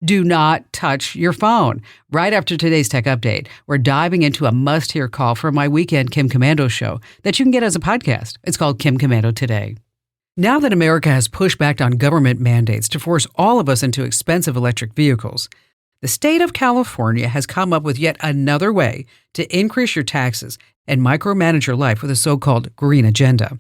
Do not touch your phone. Right after today's tech update, we're diving into a must-hear call from my weekend Kim Komando show that you can get as a podcast. It's called Kim Komando Today. Now that America has pushed back on government mandates to force all of us into expensive electric vehicles, the state of California has come up with yet another way to increase your taxes and micromanage your life with a so-called green agenda.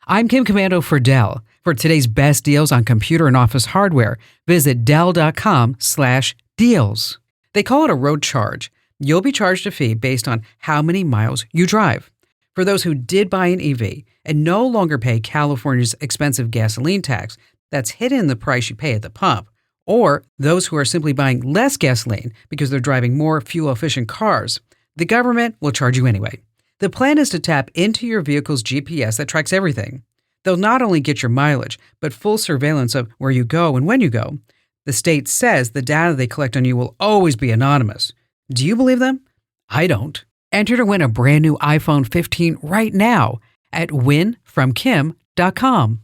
I'm Kim Komando for Dell. For today's best deals on computer and office hardware, visit Dell.com/deals. They call it a road charge. You'll be charged a fee based on how many miles you drive. For those who did buy an EV and no longer pay California's expensive gasoline tax that's hidden in the price you pay at the pump, or those who are simply buying less gasoline because they're driving more fuel-efficient cars, the government will charge you anyway. The plan is to tap into your vehicle's GPS that tracks everything. They'll not only get your mileage, but full surveillance of where you go and when you go. The state says the data they collect on you will always be anonymous. Do you believe them? I don't. Enter to win a brand new iPhone 15 right now at winfromkim.com.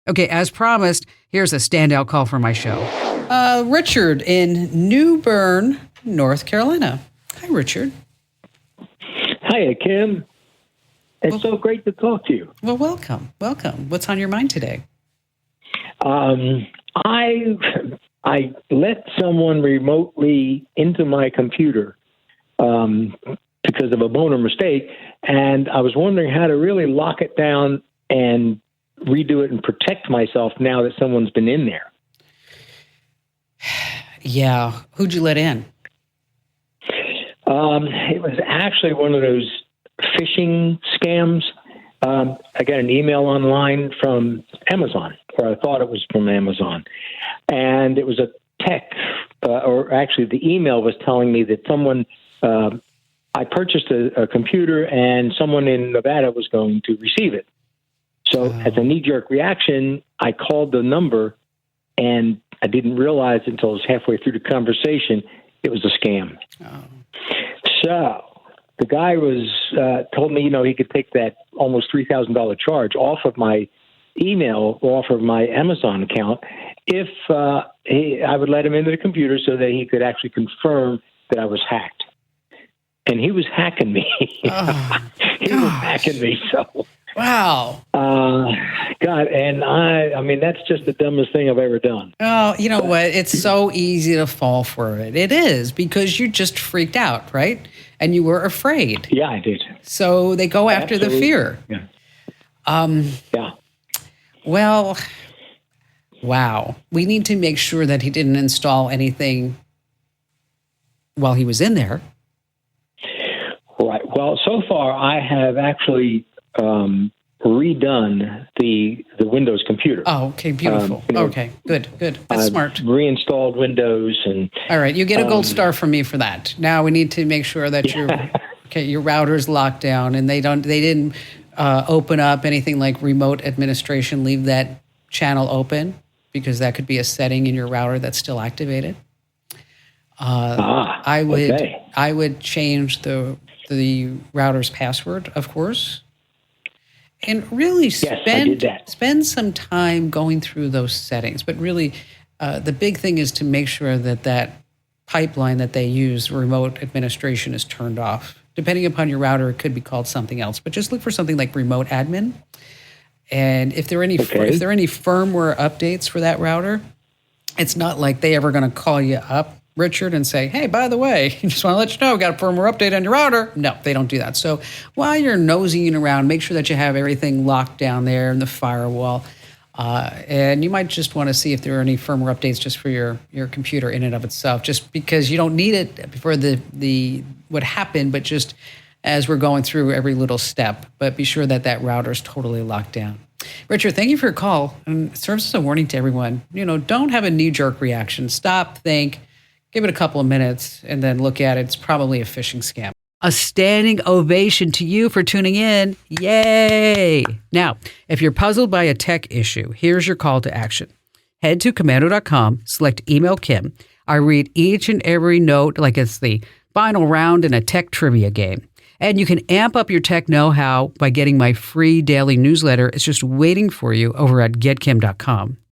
Okay, as promised, here's a standout call from my show. Richard in New Bern, North Carolina. Hi, Richard. Hiya, Kim. It's so great to talk to you. Well, welcome. What's on your mind today? I let someone remotely into my computer because of a boner mistake, and I was wondering how to really lock it down and redo it and protect myself now that someone's been in there. Yeah. Who'd you let in? It was actually one of those phishing scams. I got an email online from Amazon, or I thought it was from Amazon. And it was a tech, or actually the email was telling me that someone, I purchased a computer and someone in Nevada was going to receive it. So as a knee-jerk reaction, I called the number, and I didn't realize until it was halfway through the conversation it was a scam. Oh. So the guy told me, he could take that almost $3,000 charge off of my email, off of my Amazon account, if I would let him into the computer so that he could actually confirm that I was hacked. And he was hacking me. Oh, he was hacking me. So wow. God, and I mean, that's just the dumbest thing I've ever done. Oh, you know what? It's so easy to fall for it. It is, because you just freaked out, right? And you were afraid. Yeah, I did. So they go after the fear. Yeah. Yeah. Well, wow. We need to make sure that he didn't install anything while he was in there. Right. Well, so far I have actually redone the Windows computer. Oh, okay, beautiful. Okay, good. That's smart. Reinstalled Windows and. All right, you get a gold star from me for that. Now we need to make sure that your router's locked down and they didn't open up anything like remote administration. Leave that channel open, because that could be a setting in your router that's still activated. I would change the router's password, of course. And really spend some time going through those settings. But really, the big thing is to make sure that pipeline that they use, remote administration, is turned off. Depending upon your router, it could be called something else. But just look for something like remote admin. And if there are any firmware updates for that router, it's not like they ever going to call you up, Richard, and say, hey, by the way, just want to let you know, we got a firmware update on your router. No, they don't do that. So while you're nosying around, make sure that you have everything locked down there in the firewall. And you might just want to see if there are any firmware updates just for your computer in and of itself, just because you don't need it for the what happened, but just as we're going through every little step. But be sure that router is totally locked down. Richard, thank you for your call. And it serves as a warning to everyone. Don't have a knee-jerk reaction. Stop, think. Give it a couple of minutes and then look at it. It's probably a phishing scam. A standing ovation to you for tuning in. Yay! Now, if you're puzzled by a tech issue, here's your call to action. Head to komando.com, select Email Kim. I read each and every note like it's the final round in a tech trivia game. And you can amp up your tech know-how by getting my free daily newsletter. It's just waiting for you over at getkim.com.